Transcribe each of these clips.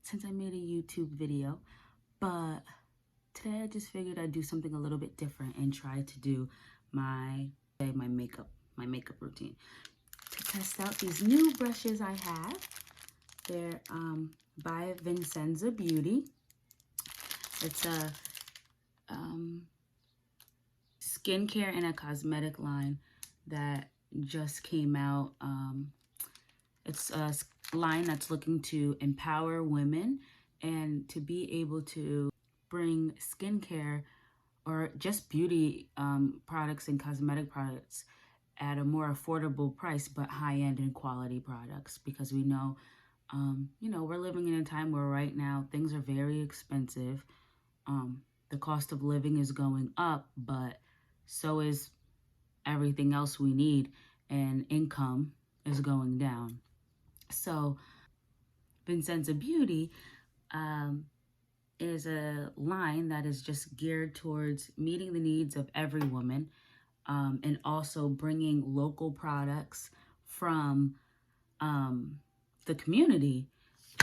since I made a YouTube video, but today I just figured I'd do something a little bit different and try to do my makeup routine. To test out these new brushes I have, they're by Vincenza Beauty. It's a skincare and a cosmetic line that just came out. It's a line that's looking to empower women and to be able to bring skincare or just beauty products and cosmetic products at a more affordable price, but high-end and quality products, because we know, we're living in a time where right now things are very expensive. The cost of living is going up, but so is everything else we need, and income is going down. So Vincenza Beauty is a line that is just geared towards meeting the needs of every woman, and also bringing local products from the community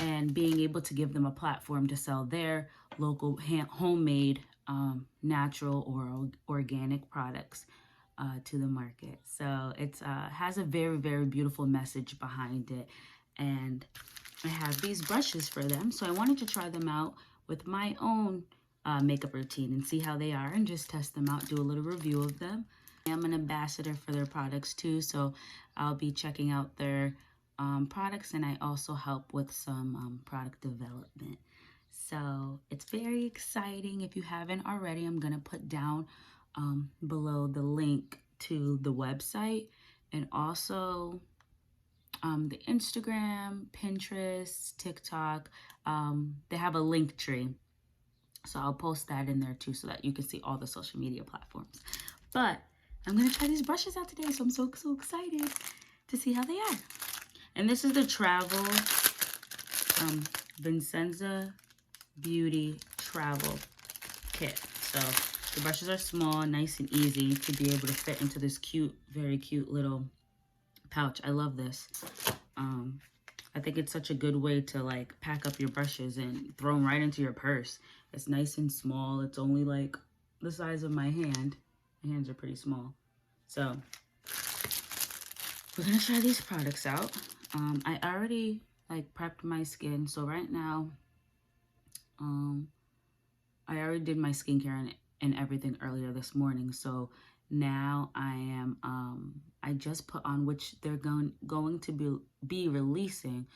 and being able to give them a platform to sell their local homemade natural or organic products to the market. So it's has a very, very beautiful message behind it, and I have these brushes for them. So I wanted to try them out with my own makeup routine and see how they are and just test them out, do a little review of them. I am an ambassador for their products too, so I'll be checking out their products, and I also help with some product development. So it's very exciting. If you haven't already, I'm gonna put down below the link to the website, and also the Instagram, Pinterest, TikTok. They have a Linktree, so I'll post that in there too, so that you can see all the social media platforms. But I'm gonna try these brushes out today, so I'm so excited to see how they are. And this is the travel Vincenza Beauty travel kit. So the brushes are small, nice and easy to be able to fit into this cute, very cute little pouch. I love this. I think it's such a good way to like pack up your brushes and throw them right into your purse. It's nice and small. It's only like the size of my hand. My hands are pretty small. So we're gonna try these products out. I already like prepped my skin. So right now, I already did my skincare and everything earlier this morning. So now I am, I just put on, which they're going to be releasing,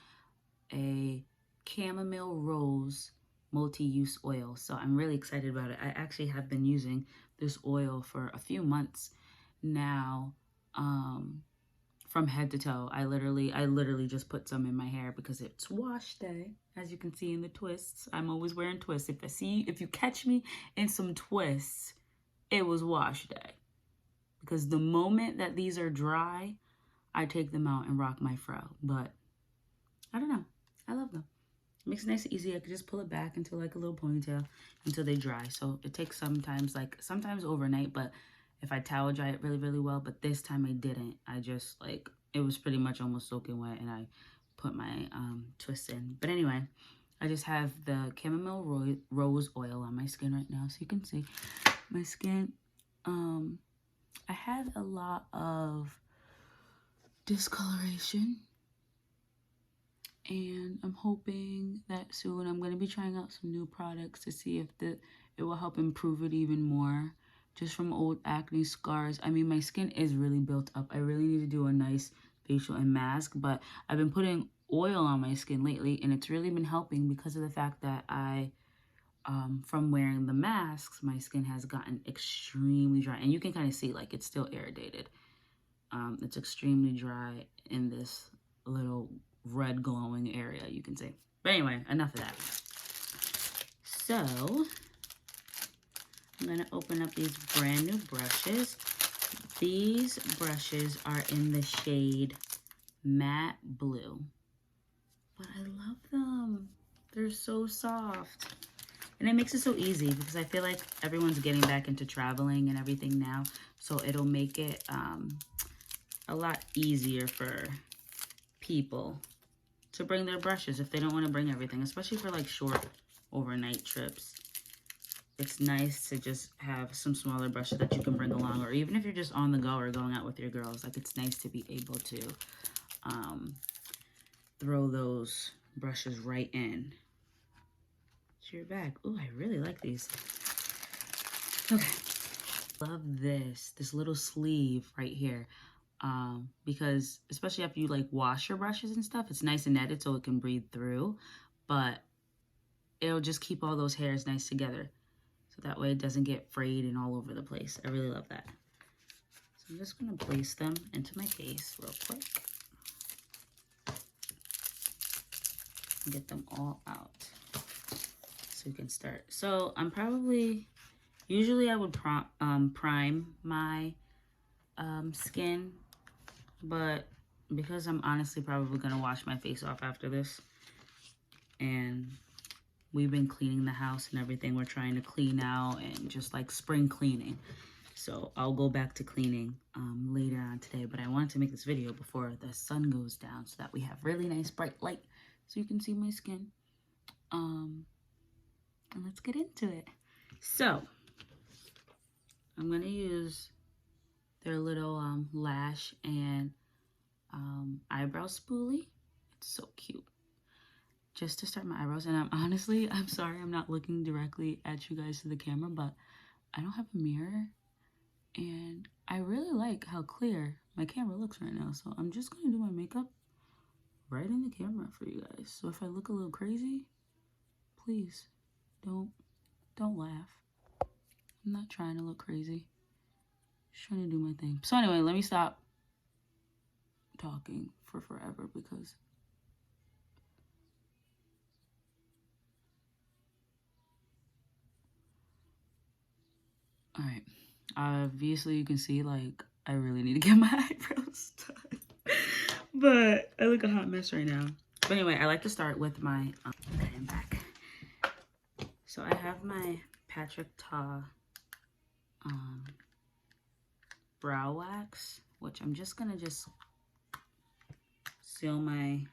a chamomile rose multi-use oil. So I'm really excited about it. I actually have been using this oil for a few months now, from head to toe. I literally just put some in my hair because it's wash day. As you can see in the twists, I'm always wearing twists. If you catch me in some twists, it was wash day. Because the moment that these are dry, I take them out and rock my fro. But I don't know. I love them. It makes it nice and easy. I could just pull it back into like a little ponytail until they dry. So it takes sometimes overnight, but if I towel dry it really, really well. But this time I didn't. I just it was pretty much almost soaking wet, and I put my twists in. But anyway, I just have the chamomile rose oil on my skin right now, so you can see my skin. I had a lot of discoloration, and I'm hoping that soon I'm going to be trying out some new products to see if it will help improve it even more, just from old acne scars. I mean, my skin is really built up. I really need to do a nice facial and mask, but I've been putting oil on my skin lately, and it's really been helping because of the fact that from wearing the masks, my skin has gotten extremely dry, and you can kind of see it's still irritated. It's extremely dry in this little red glowing area, you can see. But anyway, enough of that. So I'm gonna open up these brand new brushes. These brushes are in the shade Matte Blue, but I love them. They're so soft. And it makes it so easy because I feel like everyone's getting back into traveling and everything now. So it'll make it a lot easier for people to bring their brushes if they don't want to bring everything, especially for like short overnight trips. It's nice to just have some smaller brushes that you can bring along, or even if you're just on the go or going out with your girls, like it's nice to be able to throw those brushes right in to your bag. Ooh, I really like these. Okay. Love this little sleeve right here. Because especially after you like wash your brushes and stuff, it's nice and netted so it can breathe through, but it'll just keep all those hairs nice together. So that way it doesn't get frayed and all over the place. I really love that. So I'm just gonna place them into my case real quick. And get them all out. So we can start. So I'm probably, usually I would prime my skin, but because I'm honestly probably gonna wash my face off after this, and we've been cleaning the house and everything, we're trying to clean out and just like spring cleaning. So I'll go back to cleaning later on today, but I wanted to make this video before the sun goes down so that we have really nice bright light so you can see my skin. And let's get into it. So I'm gonna use their little lash and eyebrow spoolie. It's so cute. Just to start my eyebrows, and I'm sorry I'm not looking directly at you guys to the camera, but I don't have a mirror, and I really like how clear my camera looks right now, so I'm just gonna do my makeup right in the camera for you guys. So if I look a little crazy, please don't laugh. I'm not trying to look crazy, just trying to do my thing. So anyway, let me stop talking for forever because all right, obviously you can see like I really need to get my eyebrows done, but I look a hot mess right now. But anyway, I like to start with my okay, I'm back. So I have my Petra brow wax, which I'm just gonna seal my,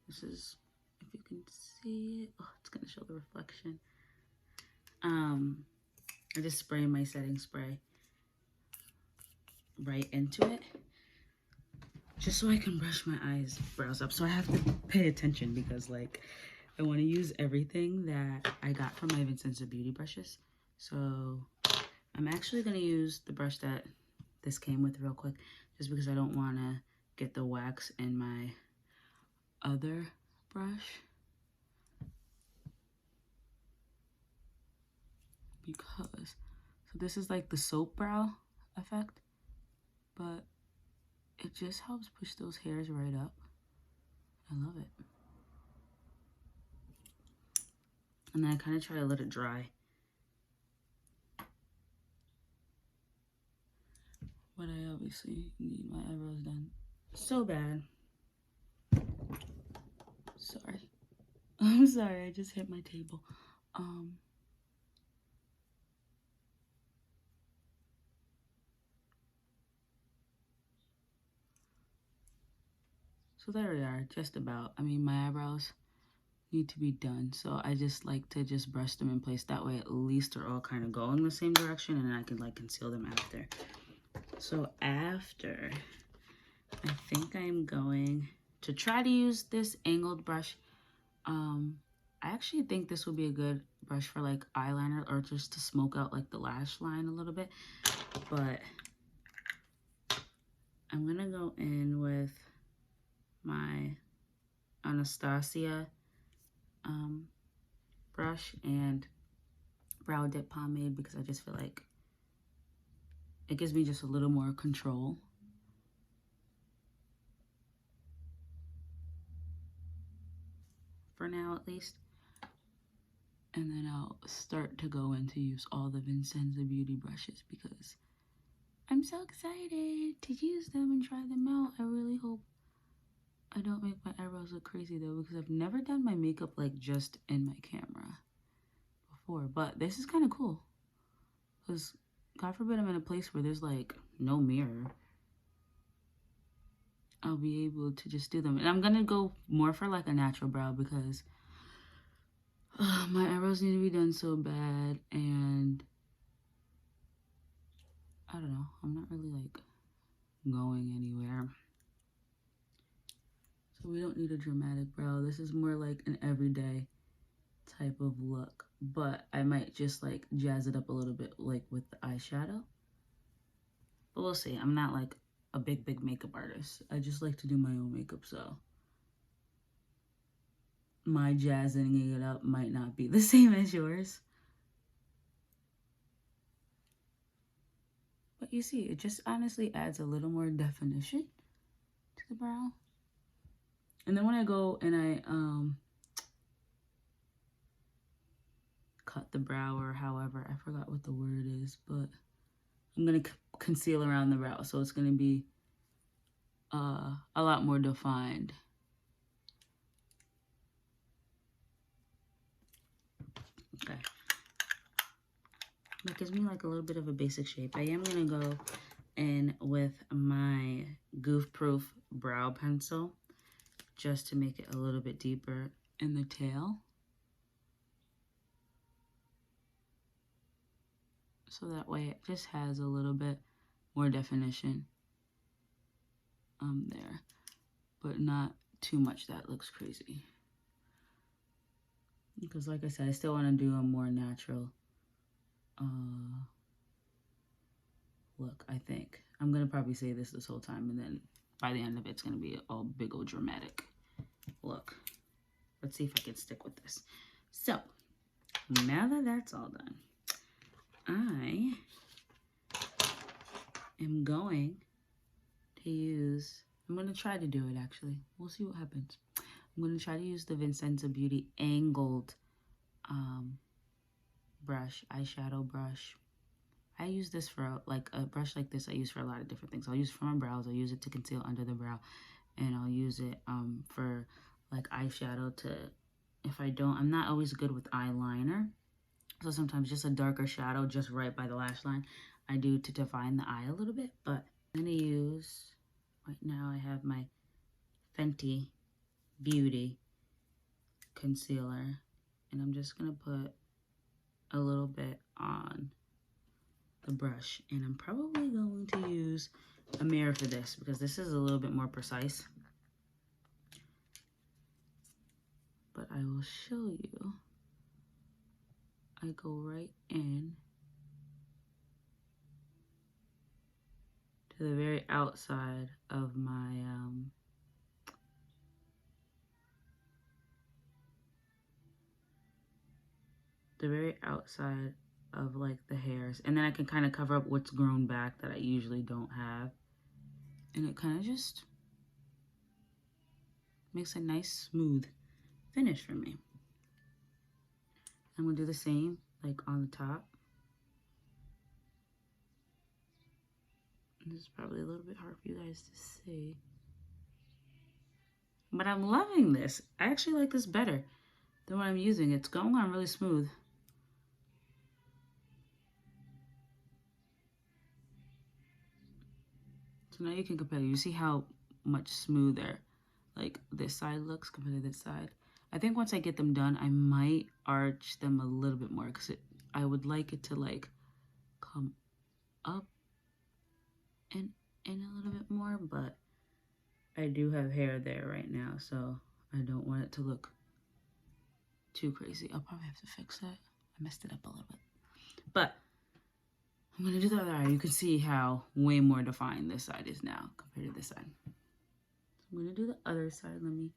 this is, if you can see it, oh, it's gonna show the reflection. I just spray my setting spray right into it, just so I can brush my eyebrows up. So I have to pay attention because like I want to use everything that I got from my Vincenza Beauty brushes. So I'm actually going to use the brush that this came with real quick, just because I don't want to get the wax in my other brush. Because, so this is like the soap brow effect, but it just helps push those hairs right up. I love it. And then I kind of try to let it dry. But I obviously need my eyebrows done so bad. Sorry. I'm sorry, I just hit my table. So there we are, just about. I mean, my eyebrows need to be done, so I just like to just brush them in place. That way at least they're all kind of going the same direction, and then I can like conceal them after. So after, I think I'm going to try to use this angled brush. I actually think this would be a good brush for like eyeliner or just to smoke out like the lash line a little bit. But I'm gonna go in with my Anastasia brush and brow dip pomade because I just feel like it gives me just a little more control. For now, at least. And then I'll start to go in to use all the Vincenza Beauty brushes because I'm so excited to use them and try them out. I really hope I don't make my eyebrows look crazy though, because I've never done my makeup like just in my camera before. But this is kind of cool because God forbid I'm in a place where there's like no mirror. I'll be able to just do them. And I'm gonna go more for like a natural brow because my eyebrows need to be done so bad, and I don't know, I'm not really like going anywhere. So we don't need a dramatic brow. This is more like an everyday type of look, but I might just like jazz it up a little bit like with the eyeshadow. But we'll see. I'm not like a big makeup artist. I just like to do my own makeup, so my jazzing it up might not be the same as yours. But you see, it just honestly adds a little more definition to the brow. And then when I go and I cut the brow, or however, I forgot what the word is, but I'm gonna conceal around the brow, so it's gonna be a lot more defined. Okay. That gives me like a little bit of a basic shape. I am gonna go in with my Goof Proof brow pencil just to make it a little bit deeper in the tail. So that way it just has a little bit more definition there, but not too much that looks crazy. Because like I said, I still want to do a more natural look, I think. I'm going to probably say this whole time, and then by the end of it, it's going to be a big old dramatic look. Let's see if I can stick with this. So, now that that's all done, I am going to use, I'm going to try to do it actually. We'll see what happens. I'm going to try to use the Vincenza Beauty angled brush, eyeshadow brush. I use this for, like, a brush like this I use for a lot of different things. I'll use it for my brows, I'll use it to conceal under the brow, and I'll use it for, like, eyeshadow to, if I don't, I'm not always good with eyeliner, so sometimes just a darker shadow just right by the lash line I do to define the eye a little bit. But I'm going to use, right now I have my Fenty Beauty concealer, and I'm just going to put a little bit on the brush, and I'm probably going to use a mirror for this because this is a little bit more precise. But I will show you. I go right in to the very outside of my like the hairs, and then I can kind of cover up what's grown back that I usually don't have, and it kind of just makes a nice smooth finish for me. I'm gonna do the same like on the top. This is probably a little bit hard for you guys to see, but I'm loving this. I actually like this better than what I'm using. It's going on really smooth. So now you can compare. You see how much smoother like this side looks compared to this side. I think once I get them done, I might arch them a little bit more because I would like it to like come up and in a little bit more, but I do have hair there right now, so I don't want it to look too crazy. I'll probably have to fix that. I messed it up a little bit. But I'm gonna do the other eye. You can see how way more defined this side is now compared to this side. I'm gonna do the other side. Let me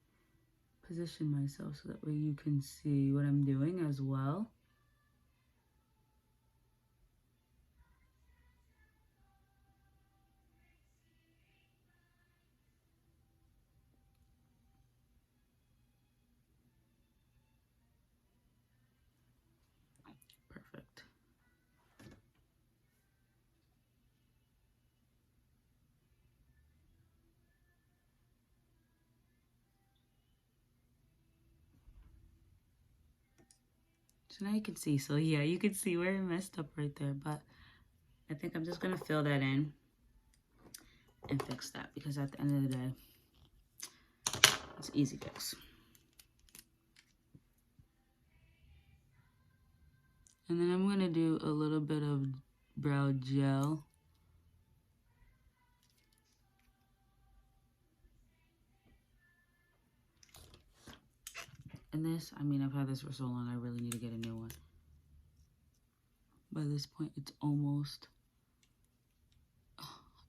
position myself so that way you can see what I'm doing as well. Perfect. So now you can see. So yeah, you can see where it messed up right there, but I think I'm just gonna fill that in and fix that because at the end of the day, It's easy fix. And then I'm gonna do a little bit of brow gel. And this, I mean, I've had this for so long, I really need to get a new one. By this point, it's almost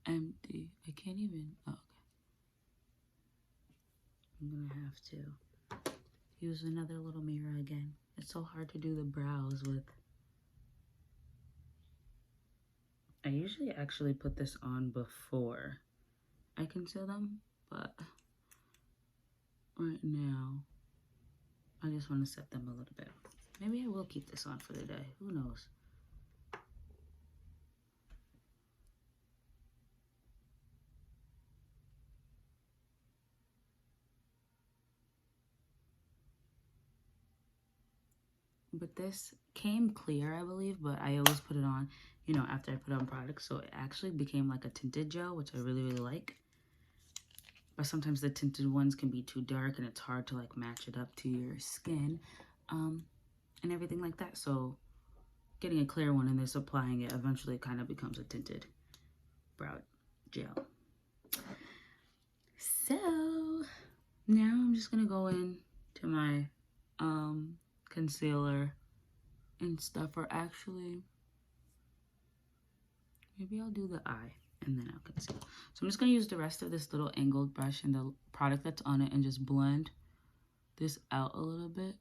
empty. I can't even, oh, okay. I'm gonna have to use another little mirror again. It's so hard to do the brows with. I usually actually put this on before I conceal them, but right now, I just want to set them a little bit. Maybe I will keep this on for the day. Who knows? But this came clear, I believe, but I always put it on, you know, after I put on products. So it actually became like a tinted gel, which I really, really like. But sometimes the tinted ones can be too dark and it's hard to like match it up to your skin and everything like that. So getting a clear one and then applying it, eventually it kind of becomes a tinted brow gel. So now I'm just gonna go in to my concealer and stuff, or actually maybe I'll do the eye and then I'll conceal. So I'm just gonna use the rest of this little angled brush and the product that's on it and just blend this out a little bit.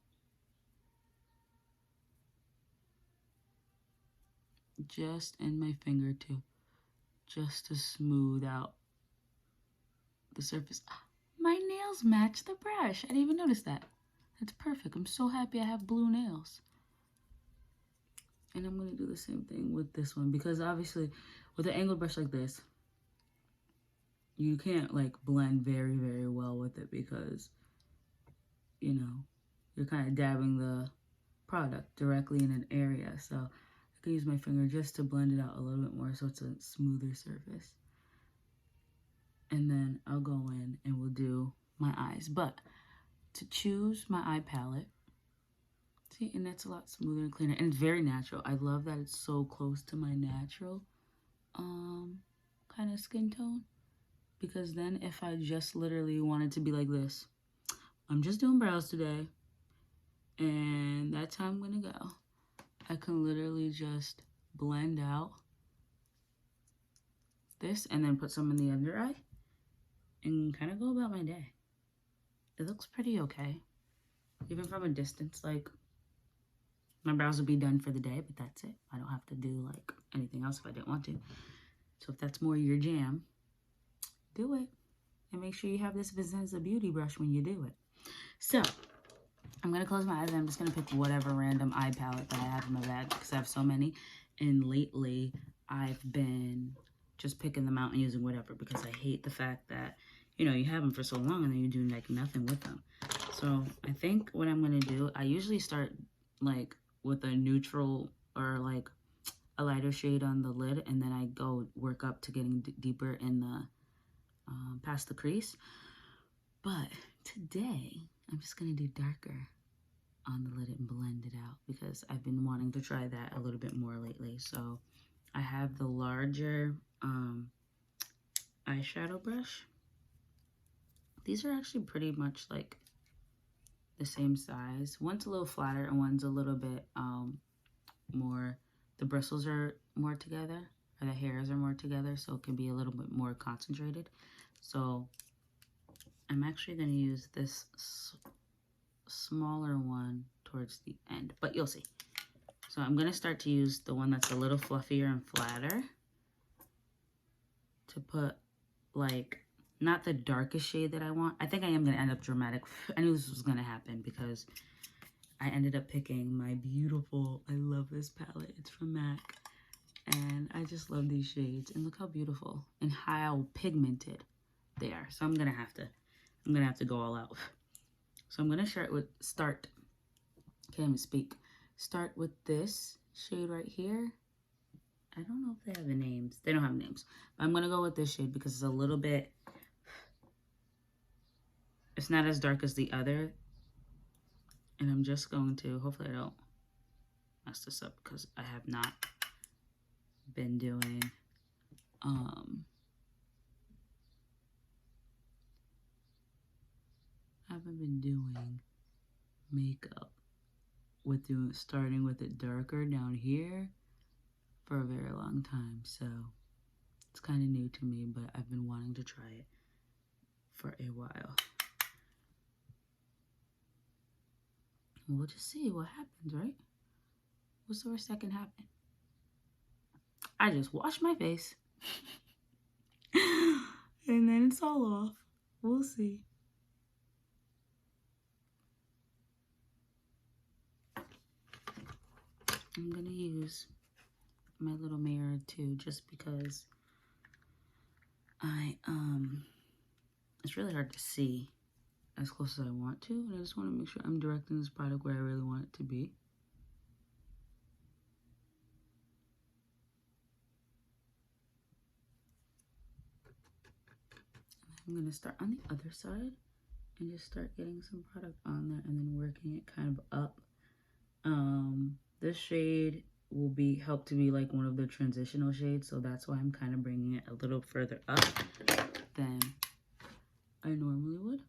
Just in my finger too, just to smooth out the surface. My nails match the brush. I didn't even notice that. That's perfect. I'm so happy I have blue nails. And I'm going to do the same thing with this one, because obviously with an angled brush like this, you can't like blend very, very well with it because, you know, you're kind of dabbing the product directly in an area. So I can use my finger just to blend it out a little bit more so it's a smoother surface. And then I'll go in and we'll do my eyes. But to choose my eye palette, see, and that's a lot smoother and cleaner. And it's very natural. I love that it's so close to my natural kind of skin tone. Because then if I just literally wanted to be like this, I'm just doing brows today, and that's how I'm going to go. I can literally just blend out this and then put some in the under eye and kind of go about my day. It looks pretty okay. Even from a distance, like, my brows will be done for the day, but that's it. I don't have to do, like, anything else if I didn't want to. So if that's more your jam, do it. And make sure you have this Vincenza Beauty brush when you do it. So, I'm going to close my eyes and I'm just going to pick whatever random eye palette that I have in my bag because I have so many. And lately, I've been just picking them out and using whatever because I hate the fact that, you know, you have them for so long and then you do, like, nothing with them. So, I think what I'm going to do, I usually start, like, with a neutral or, like, a lighter shade on the lid. And then I go work up to getting deeper in the, past the crease. But today, I'm just going to do darker on the lid and blend it out because I've been wanting to try that a little bit more lately. So I have the larger eyeshadow brush. These are actually pretty much like the same size. One's a little flatter and one's a little bit more, the bristles are more together, or the hairs are more together, so it can be a little bit more concentrated. So I'm actually going to use this smaller one towards the end, but you'll see. So I'm going to start to use the one that's a little fluffier and flatter to put, like, not the darkest shade that I want. I think I am going to end up dramatic. I knew this was going to happen because I ended up picking my beautiful, I love this palette. It's from MAC. And I just love these shades. And look how beautiful and how pigmented they are. So I'm going to have to go all out. So I'm going to start can't even speak. Start with this shade right here. I don't know if they have the names. They don't have names. But I'm going to go with this shade because it's a little bit, It's not as dark as the other. And I'm just going to, hopefully I don't mess this up because I have not been doing makeup with starting with it darker down here for a very long time. So it's kind of new to me, but I've been wanting to try it for a while. We'll just see what happens, right? What's the worst that can happen? I just wash my face. And then it's all off. We'll see. I'm gonna use my little mirror too, just because it's really hard to see as close as I want to, and I just want to make sure I'm directing this product where I really want it to be. I'm gonna start on the other side and just start getting some product on there and then working it kind of up. This shade will help to be like one of the transitional shades, so that's why I'm kind of bringing it a little further up than I normally would.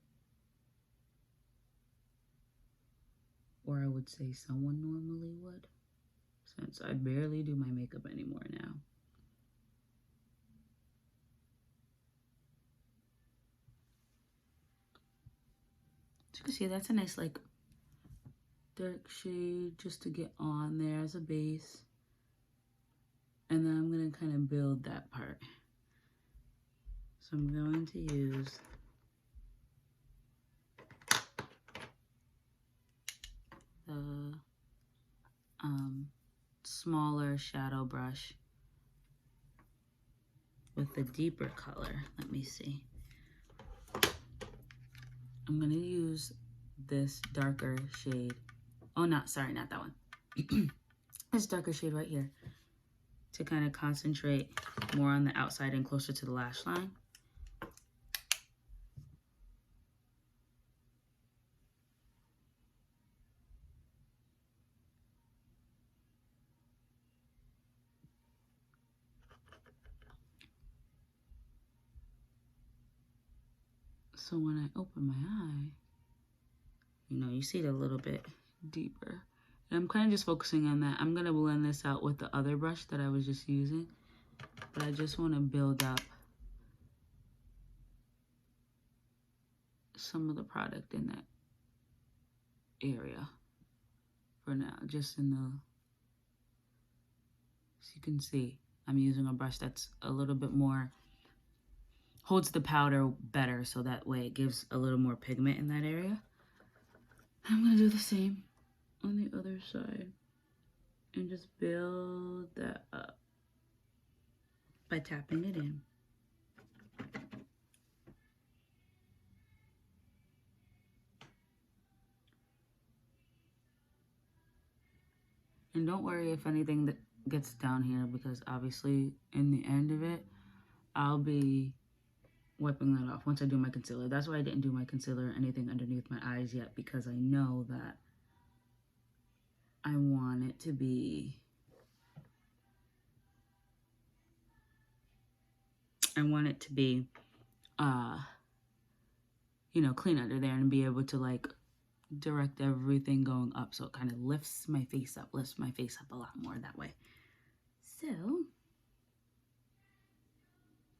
Or I would say someone normally would, since I barely do my makeup anymore now. As you can see, that's a nice like dark shade just to get on there as a base. And then I'm gonna kind of build that part. So I'm going to use the smaller shadow brush with the deeper color. Let me see. I'm gonna use this darker shade. Oh, not that one. This darker shade right here to kind of concentrate more on the outside and closer to the lash line. So when I open my eye, you know, you see it a little bit deeper. And I'm kind of just focusing on that. I'm gonna blend this out with the other brush that I was just using, but I just want to build up some of the product in that area for now, just in the, as you can see, I'm using a brush that's a little bit more, holds the powder better, so that way it gives a little more pigment in that area. I'm gonna do the same on the other side and just build that up by tapping it in. And don't worry if anything that gets down here, because obviously in the end of it, I'll be wiping that off once I do my concealer. That's why I didn't do my concealer or anything underneath my eyes yet, because I know that I want it to be, you know, clean under there and be able to like direct everything going up, so it kind of lifts my face up a lot more that way. So I'm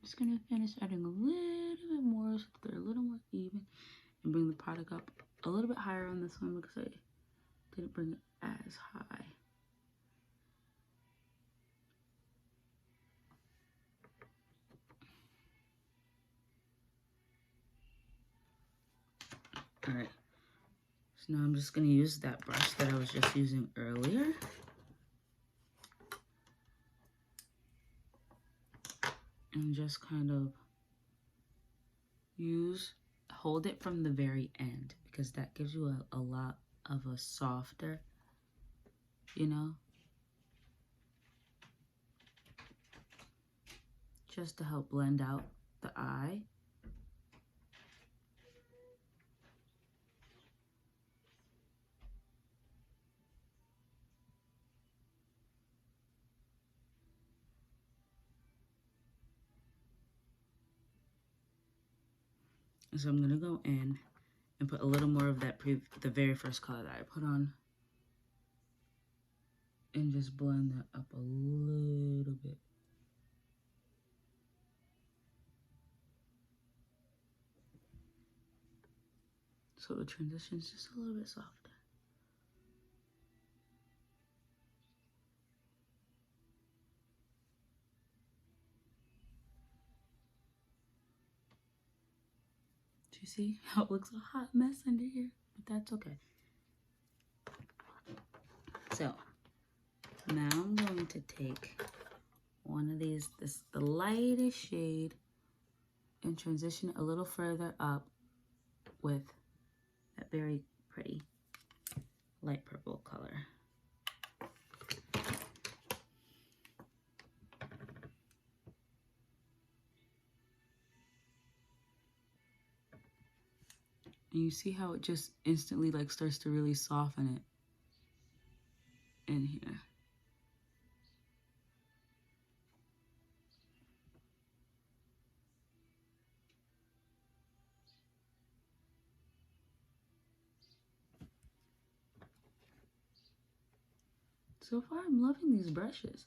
just gonna finish adding a little bit more so they're a little more even, and bring the product up a little bit higher on this one because I didn't bring it as high. All right, so now I'm just gonna use that brush that I was just using earlier. And just kind of hold it from the very end, because that gives you a lot of a softer, you know, just to help blend out the eye. So I'm gonna go in and put a little more of that the very first color that I put on, and just blend that up a little bit. So the transition's just a little bit softer. Do you see how it looks a hot mess under here? But that's okay. So now I'm going to take one of these, the lightest shade, and transition it a little further up with that very pretty light purple color. And you see how it just instantly like starts to really soften it in here. So far, I'm loving these brushes.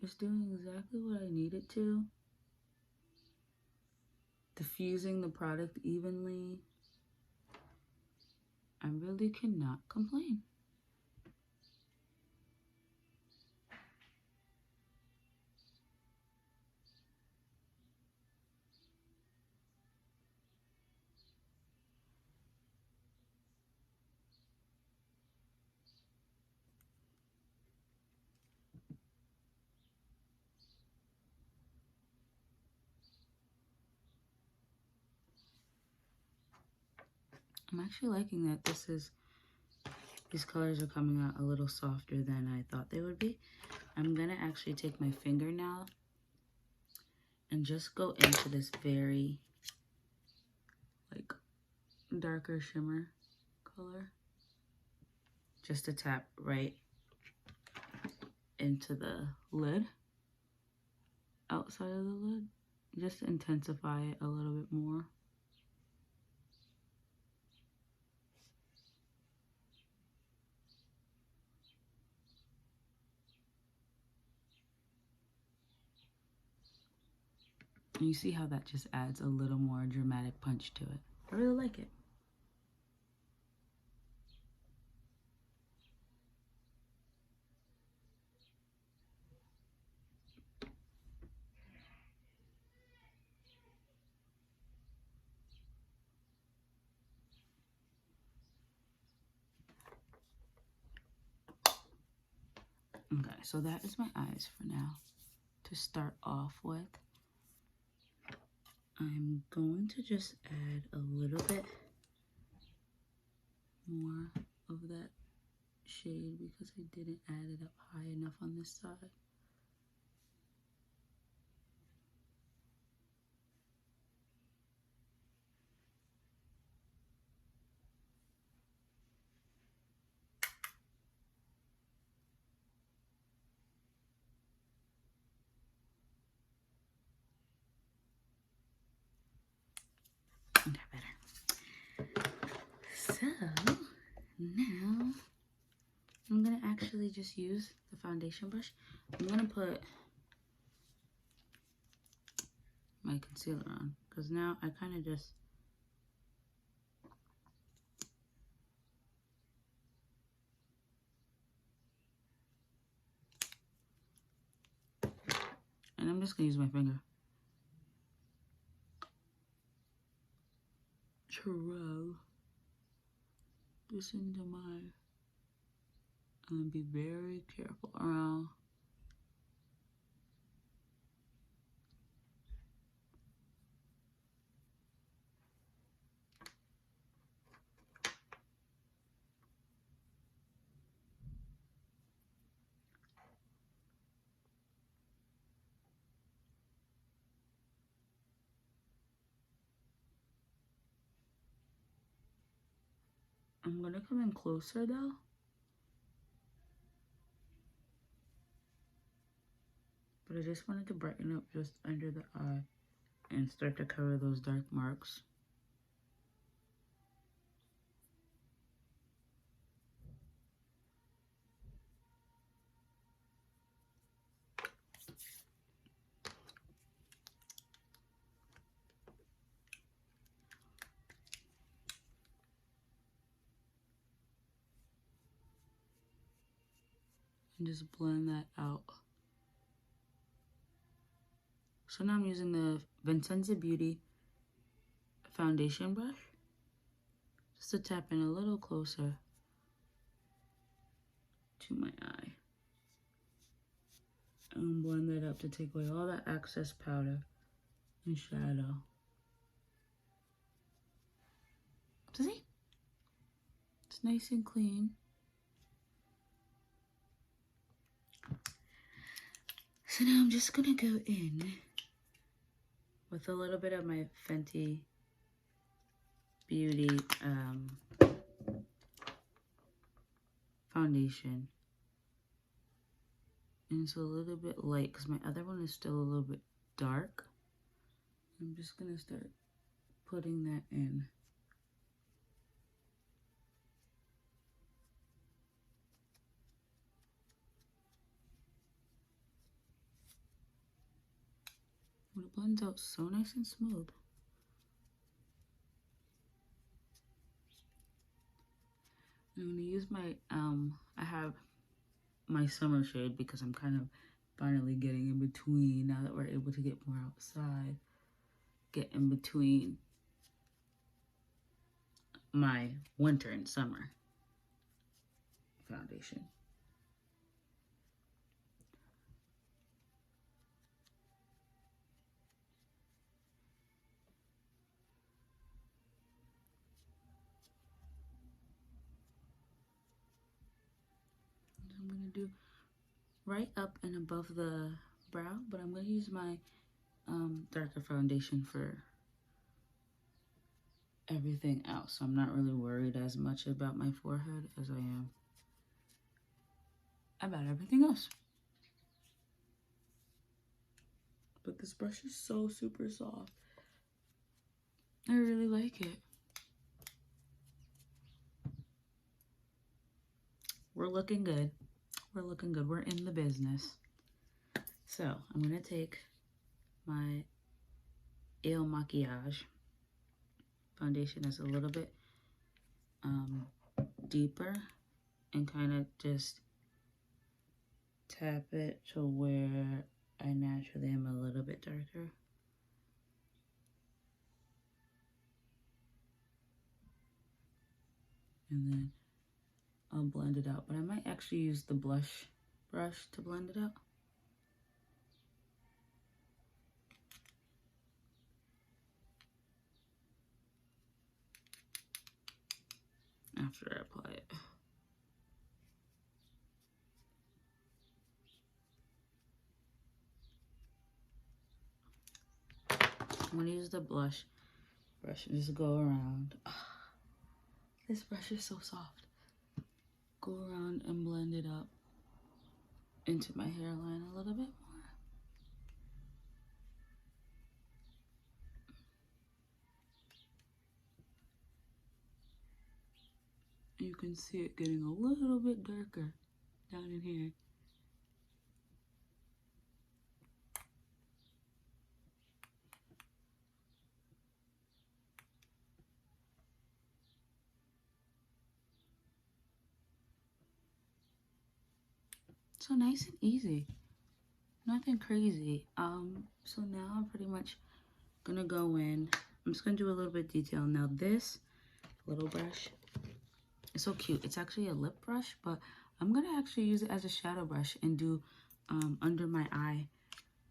It's doing exactly what I need it to. Diffusing the product evenly. I really cannot complain. I'm actually liking that these colors are coming out a little softer than I thought they would be. I'm gonna actually take my finger now and just go into this very like darker shimmer color. Just to tap right into the lid, outside of the lid, just to intensify it a little bit more. And you see how that just adds a little more dramatic punch to it. I really like it. Okay, so that is my eyes for now. To start off with, I'm going to just add a little bit more of that shade because I didn't add it up high enough on this side. Okay, better. So now I'm gonna actually just use the foundation brush. I'm gonna put my concealer on because now I kind of just and I'm just gonna use my finger to rub this into my, and be very careful around. I'm gonna come in closer though. But I just wanted to brighten up just under the eye. and start to cover those dark marks. And just blend that out. So now I'm using the Vincenza Beauty foundation brush just to tap in a little closer to my eye. And blend that up to take away all that excess powder and shadow. See? It's nice and clean. So now I'm just gonna go in with a little bit of my Fenty Beauty foundation. And it's a little bit light because my other one is still a little bit dark. I'm just gonna start putting that in. It blends out so nice and smooth. I'm gonna use my, I have my summer shade because I'm kind of finally getting in between now that we're able to get more outside. Get in between my winter and summer foundation. I'm gonna do right up and above the brow, but I'm gonna use my darker foundation for everything else. So I'm not really worried as much about my forehead as I am about everything else. But this brush is so super soft. I really like it. We're looking good. We're looking good. We're in the business. So I'm gonna take my Il Maquillage foundation that's a little bit deeper and kind of just tap it to where I naturally am a little bit darker. And then I'll blend it out, but I might actually use the blush brush to blend it out. After I apply it. I'm gonna use the blush brush and just go around. This brush is so soft. Go around and blend it up into my hairline a little bit more. You can see it getting a little bit darker down in here. So nice and easy. Nothing crazy. So now I'm pretty much gonna go in. I'm just gonna do a little bit of detail. Now this little brush is so cute. It's actually a lip brush, but I'm gonna actually use it as a shadow brush and do under my eye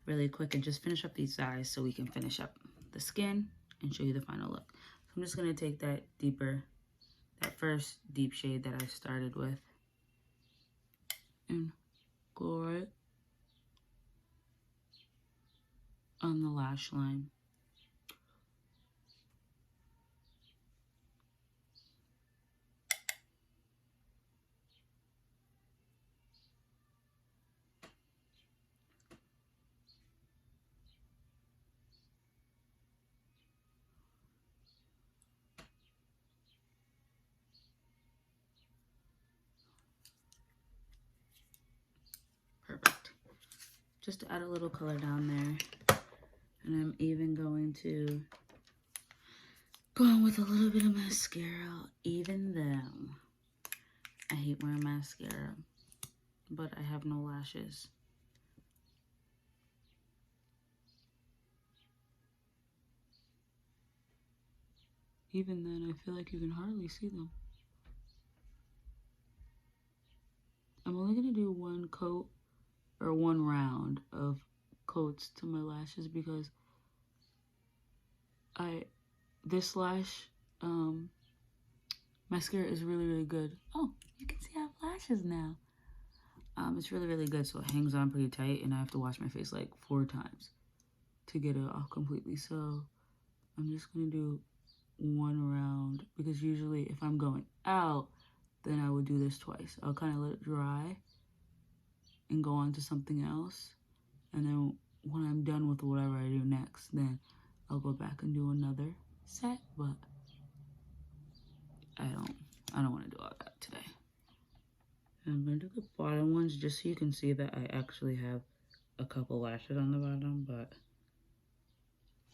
really quick and just finish up these eyes so we can finish up the skin and show you the final look. So I'm just gonna take that first deep shade that I started with and go right on the lash line. just to add a little color down there. And I'm even going to go on with a little bit of mascara, even though I hate wearing mascara, but I have no lashes. Even then, I feel like you can hardly see them. I'm only going to do one coat or one round of coats to my lashes because this lash mascara is really, really good. Oh, you can see I have lashes now. It's really, really good, so it hangs on pretty tight, and I have to wash my face like 4 times to get it off completely. So I'm just gonna do one round because usually if I'm going out, then I would do this twice. I'll kind of let it dry and go on to something else, and then when I'm done with whatever I do next, then I'll go back and do another set. But I don't want to do all that today. I'm gonna do the bottom ones just so you can see that I actually have a couple lashes on the bottom, but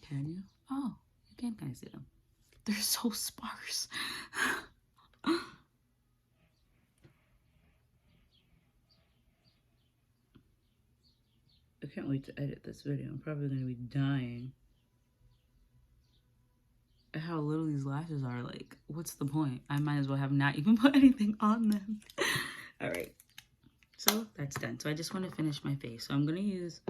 can you? Oh, you can kind of see them. They're so sparse. I can't wait to edit this video. I'm probably gonna be dying at how little these lashes are. Like, what's the point? I might as well have not even put anything on them. All right, so that's done. So I just want to finish my face. So I'm gonna use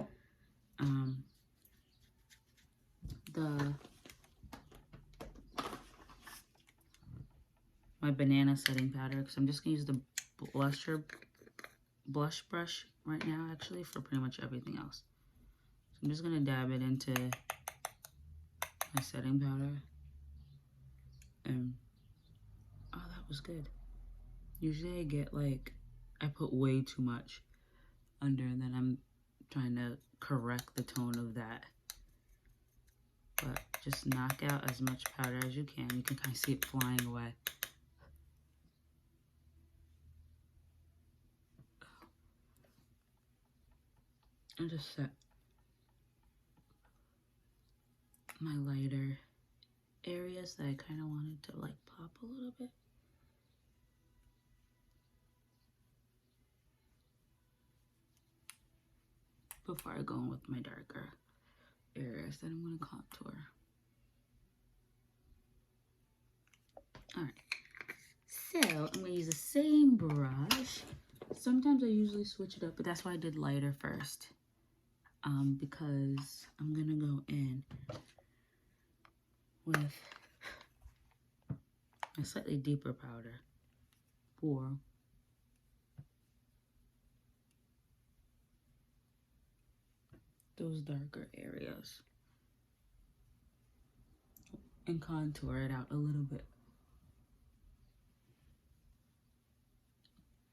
my banana setting powder because I'm just gonna use the blush brush right now, actually, for pretty much everything else. So I'm just gonna dab it into my setting powder, and oh, that was good. Usually I get like, I put way too much under, and then I'm trying to correct the tone of that. But just knock out as much powder as you can. You can kind of see it flying away. And just set my lighter areas that I kind of wanted to like pop a little bit. Before I go in with my darker areas that I'm going to contour. Alright, so I'm going to use the same brush. Sometimes I usually switch it up, but that's why I did lighter first. Because I'm going to go in with a slightly deeper powder for those darker areas and contour it out a little bit.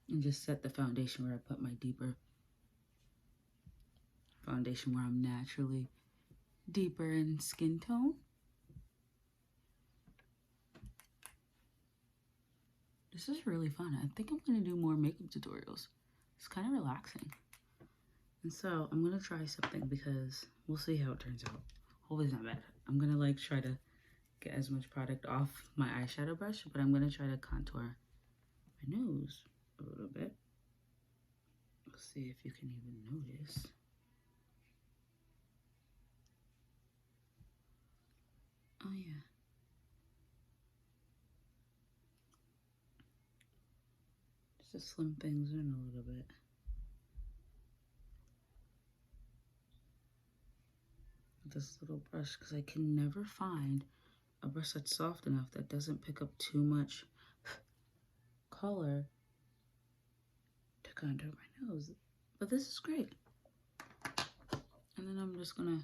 And just set the foundation where I put my deeper foundation, where I'm naturally deeper in skin tone. This is really fun. I think I'm going to do more makeup tutorials. It's kind of relaxing. And so I'm going to try something because we'll see how it turns out. Hopefully it's not bad. I'm going to like try to get as much product off my eyeshadow brush, but I'm going to try to contour my nose a little bit. Let's see if you can even notice. Oh yeah. Just to slim things in a little bit. With this little brush, because I can never find a brush that's soft enough that doesn't pick up too much color to contour my nose. But this is great. And then I'm just gonna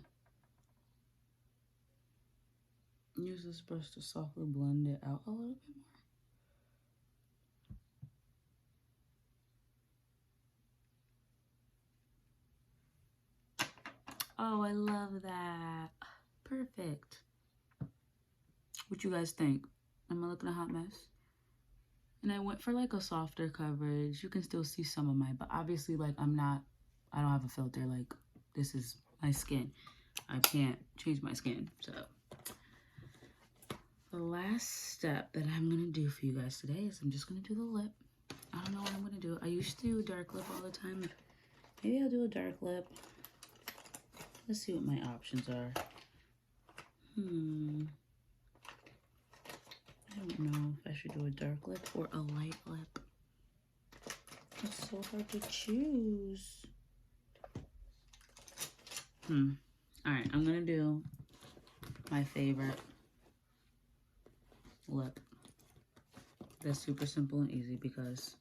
use this brush to softly blend it out a little bit more. Oh, I love that. Perfect. What you guys think? Am I looking a hot mess? And I went for like a softer coverage. You can still see some of mine, but obviously like I don't have a filter like this is my skin. I can't change my skin. So the last step that I'm going to do for you guys today is I'm just going to do the lip. I don't know what I'm going to do. I used to do a dark lip all the time. Maybe I'll do a dark lip. Let's see what my options are. I don't know if I should do a dark lip or a light lip. It's so hard to choose. Alright, I'm gonna do my favorite lip. That's super simple and easy because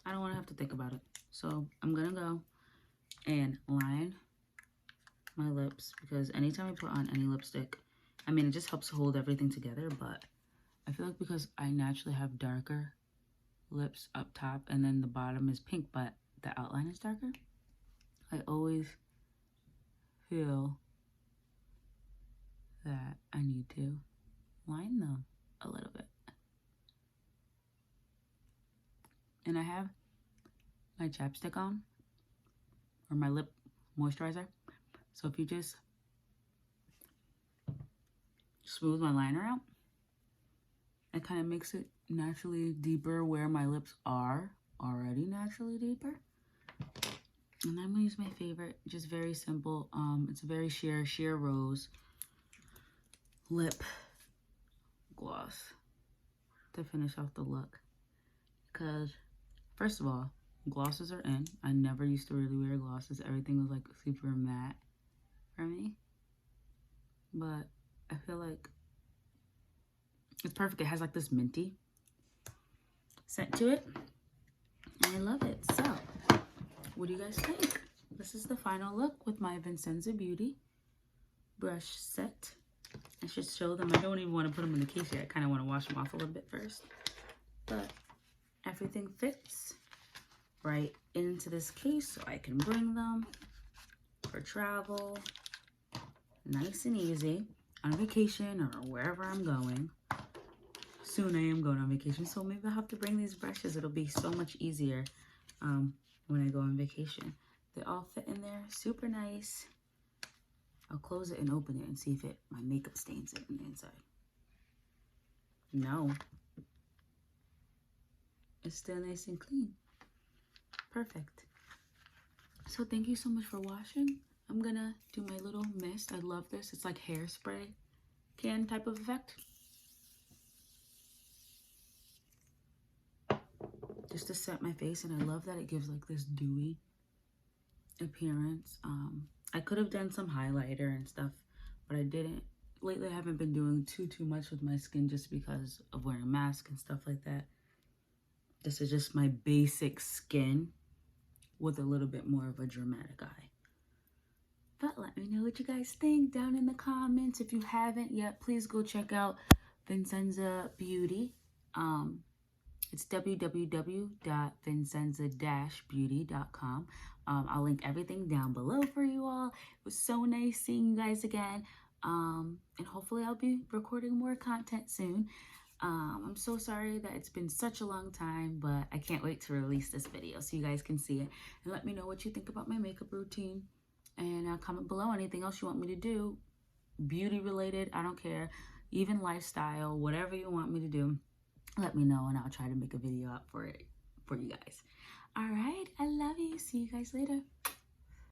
I don't want to have to think about it. So I'm gonna go and line my lips because anytime I put on any lipstick, I mean, it just helps hold everything together, but I feel like because I naturally have darker lips up top and then the bottom is pink, but the outline is darker, I always feel that I need to line them a little bit. And I have my chapstick on, or my lip moisturizer. So if you just smooth my liner out, it kind of makes it naturally deeper where my lips are already naturally deeper. And I'm gonna use my favorite, just very simple. It's a very sheer rose lip gloss to finish off the look. Because first of all, glosses are in. I never used to really wear glosses. Everything was like super matte for me. But I feel like it's perfect. It has like this minty scent to it. And I love it. So, what do you guys think? This is the final look with my Vincenza Beauty brush set. I should show them. I don't even want to put them in the case yet. I kind of want to wash them off a little bit first. But everything fits right into this case so I can bring them for travel. Nice and easy on vacation or wherever I'm going. Soon I am going on vacation, so maybe I'll have to bring these brushes. It'll be so much easier when I go on vacation. They all fit in there, super nice. I'll close it and open it and see if my makeup stains it on the inside. No. It's still nice and clean. Perfect. So thank you so much for watching. I'm gonna do my little mist. I love this. It's like hairspray can type of effect. Just to set my face, and I love that it gives like this dewy appearance. I could have done some highlighter and stuff, but I didn't. Lately I haven't been doing too much with my skin just because of wearing a mask and stuff like that. This is just my basic skin with a little bit more of a dramatic eye. But let me know what you guys think down in the comments. If you haven't yet, please go check out Vincenza Beauty. It's www.vincenza-beauty.com. I'll link everything down below for you all. It was so nice seeing you guys again. And hopefully I'll be recording more content soon. I'm so sorry that it's been such a long time, but I can't wait to release this video so you guys can see it. And let me know what you think about my makeup routine. And comment below anything else you want me to do. Beauty related, I don't care. Even lifestyle, whatever you want me to do. Let me know and I'll try to make a video out for it for you guys. All right, I love you. See you guys later.